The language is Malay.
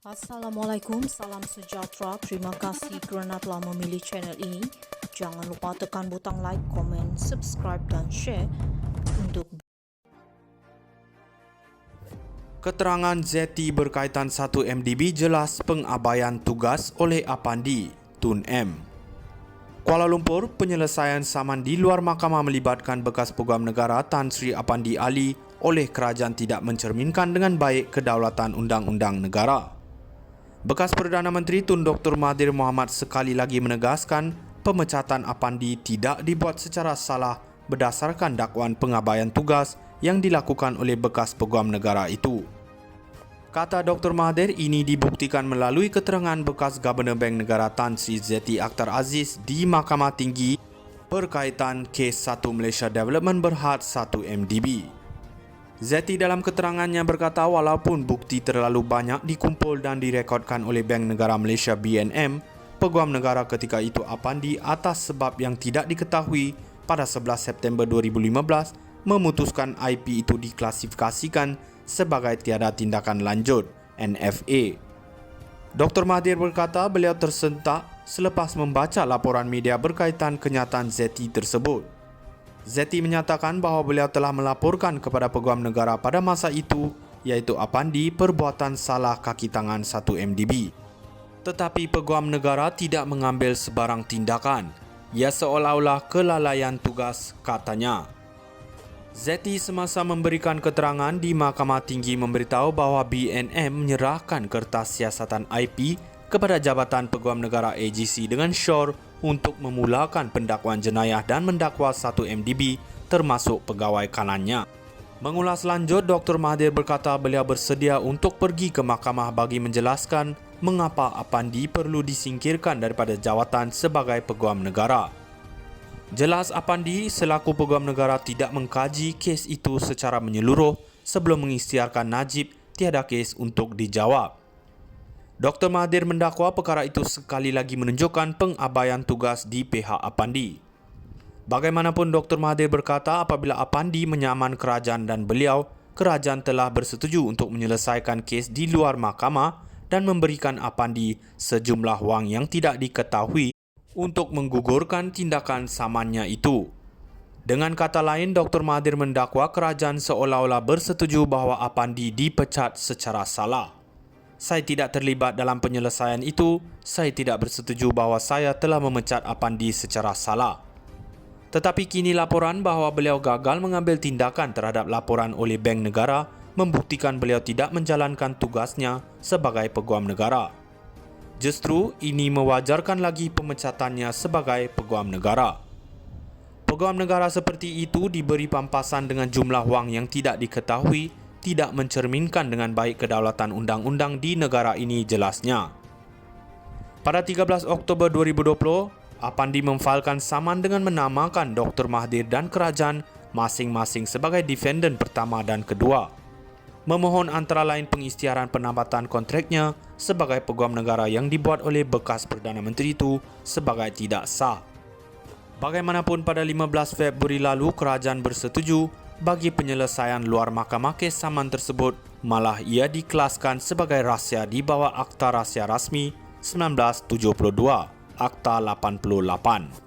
Assalamualaikum, salam sejahtera. Terima kasih kerana telah memilih channel ini. Jangan lupa tekan butang like, komen, subscribe dan share untuk Keterangan Zeti berkaitan 1 MDB jelas pengabaian tugas oleh Apandi, Tun M. Kuala Lumpur, penyelesaian saman di luar mahkamah melibatkan bekas Peguam Negara Tan Sri Apandi Ali oleh kerajaan tidak mencerminkan dengan baik kedaulatan undang-undang negara. Bekas Perdana Menteri Tun Dr. Mahathir Mohamad sekali lagi menegaskan pemecatan Apandi tidak dibuat secara salah berdasarkan dakwaan pengabaian tugas yang dilakukan oleh bekas Peguam Negara itu. Kata Dr. Mahathir, ini dibuktikan melalui keterangan bekas Governor Bank Negara Tan Sri Zeti Akhtar Aziz di Mahkamah Tinggi berkaitan kes 1 Malaysia Development Berhad 1 MDB. Zeti dalam keterangannya berkata walaupun bukti terlalu banyak dikumpul dan direkodkan oleh Bank Negara Malaysia BNM, Peguam Negara ketika itu Apandi atas sebab yang tidak diketahui pada 11 September 2015 memutuskan IP itu diklasifikasikan sebagai tiada tindakan lanjut NFA. Dr. Mahathir berkata beliau tersentak selepas membaca laporan media berkaitan kenyataan Zeti tersebut. Zeti menyatakan bahawa beliau telah melaporkan kepada Peguam Negara pada masa itu iaitu Apandi perbuatan salah kaki tangan 1 MDB. Tetapi Peguam Negara tidak mengambil sebarang tindakan. Ia seolah-olah kelalaian tugas, katanya. Zeti semasa memberikan keterangan di Mahkamah Tinggi memberitahu bahawa BNM menyerahkan kertas siasatan IP kepada Jabatan Peguam Negara AGC dengan syor untuk memulakan pendakwaan jenayah dan mendakwa 1 MDB termasuk pegawai kanannya. Mengulas lanjut, Dr. Mahathir berkata beliau bersedia untuk pergi ke mahkamah bagi menjelaskan mengapa Apandi perlu disingkirkan daripada jawatan sebagai Peguam Negara. Jelas Apandi selaku Peguam Negara tidak mengkaji kes itu secara menyeluruh sebelum mengisytiharkan Najib tiada kes untuk dijawab. Dr. Mahathir mendakwa perkara itu sekali lagi menunjukkan pengabaian tugas di pihak Apandi. Bagaimanapun Dr. Mahathir berkata apabila Apandi menyaman kerajaan dan beliau, kerajaan telah bersetuju untuk menyelesaikan kes di luar mahkamah dan memberikan Apandi sejumlah wang yang tidak diketahui untuk menggugurkan tindakan samannya itu. Dengan kata lain, Dr. Mahathir mendakwa kerajaan seolah-olah bersetuju bahawa Apandi dipecat secara salah. Saya tidak terlibat dalam penyelesaian itu. Saya tidak bersetuju bahawa saya telah memecat Apandi secara salah. Tetapi kini laporan bahawa beliau gagal mengambil tindakan terhadap laporan oleh Bank Negara membuktikan beliau tidak menjalankan tugasnya sebagai Peguam Negara. Justru ini mewajarkan lagi pemecatannya sebagai Peguam Negara. Peguam Negara seperti itu diberi pampasan dengan jumlah wang yang tidak diketahui, tidak mencerminkan dengan baik kedaulatan undang-undang di negara ini, jelasnya. Pada 13 Oktober 2020, Apandi memfailkan saman dengan menamakan Dr. Mahathir dan kerajaan masing-masing sebagai defendant pertama dan kedua. Memohon antara lain pengisytiharan penambatan kontraknya sebagai Peguam Negara yang dibuat oleh bekas Perdana Menteri itu sebagai tidak sah. Bagaimanapun pada 15 Februari lalu kerajaan bersetuju bagi penyelesaian luar mahkamah kes saman tersebut, malah ia dikelaskan sebagai rahsia di bawah Akta Rahsia Rasmi 1972, Akta 88.